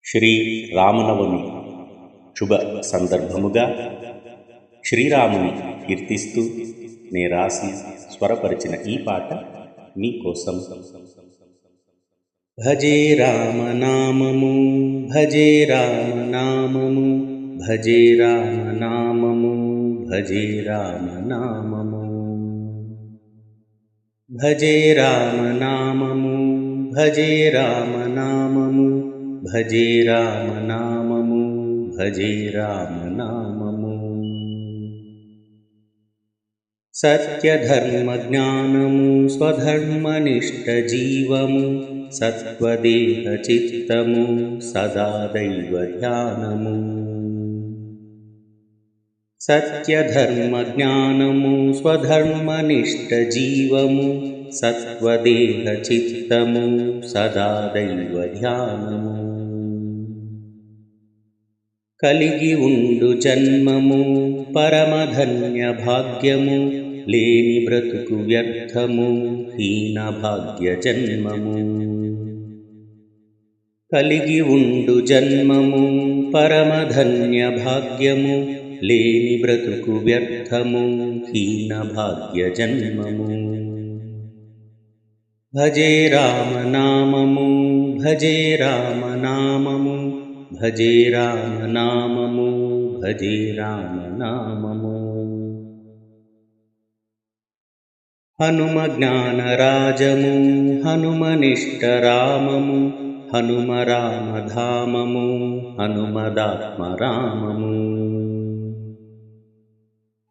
శ్రీ రామనవమి శుభ సందర్భముగా శ్రీరాముని కీర్తిస్తూ నే రాసి స్వరపరిచిన ఈ పాట మీకోసం. భజే రామనామము భజే రామనామము భజే రామనామము భజే రామనామము భజే రామనామము భజే రామనామము భజే రామనామము భజే రామనామము. సత్యధర్మజ్ఞానము స్వధర్మనిష్ట జీవము సత్వదేహ చిత్తము సదా దైవ ధ్యానము. సత్యధర్మజ్ఞానము స్వధర్మనిష్ట జీవము సత్వదేహ చిత్తము సదా దైవ ధ్యానము. కలిగి ఉండు జన్మము పరమధన్య భాగ్యము లేని బ్రతుకు వ్యర్థము హీన భాగ్య జన్మము. కలిగి ఉండు జన్మము పరమధన్య భాగ్యము లేని బ్రతుకు వ్యర్థము హీన భాగ్య జన్మము. భజే రామనామము భజే రామనామము భజే రామనామము భజే రామనామము. హనుమ జ్ఞానరాజము హనుమనిష్ట రామము హనుమ రామధామము హనుమదాత్మరామము.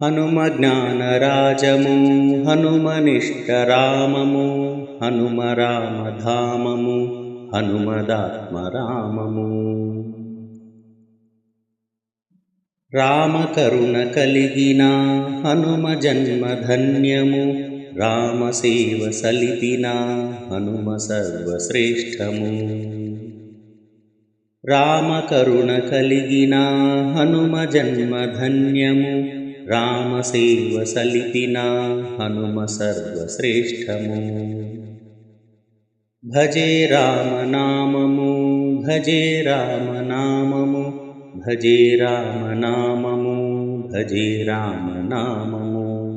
హనుమ జ్ఞానరాజము హనుమనిష్ట రామము హనుమ రామధామము హనుమదాత్మరామము. రామకరుణ కలిగిన హనుమ జన్మధన్యము రామసేవ సలిపిన హనుమ సర్వశ్రేష్టము. రామకరుణ కలిగిన హనుమ జన్మధన్యము రామసేవ సలిపిన హనుమ సర్వశ్రేష్టము. భజే రామనామము భజే రామనామము భజే రామనామము భజే రామనామము.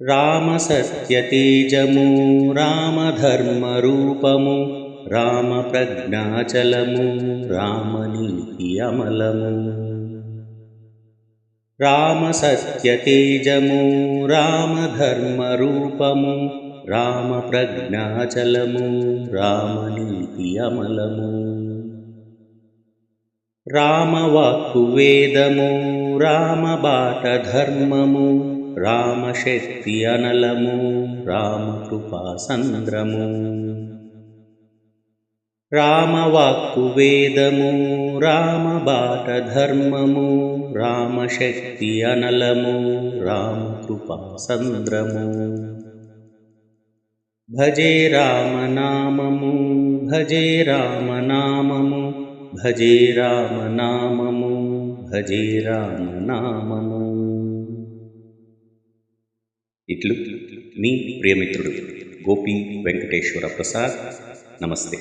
రామసత్యతేజము రామధర్మరూపము రామప్రజ్ఞాచలము రామనీతి అమలము. రామసత్యతేజము రామధర్మరూపము రామప్రజ్ఞాచలము రామనీతి అమలము. రామవాక్కు వేదము రామబాట ధర్మము రామశక్తి అనలము రామకృపా సంద్రము. రామవాక్కు వేదము రామబాట ధర్మము రామశక్తి అనలము రామకృపా సంద్రము. భజే రామనామము భజే రామనామము భజే రామనామము భజే రామనామము. ఇట్లు మీ ప్రియమిత్రుడు గోపి వెంకటేశ్వర ప్రసాద్. నమస్తే.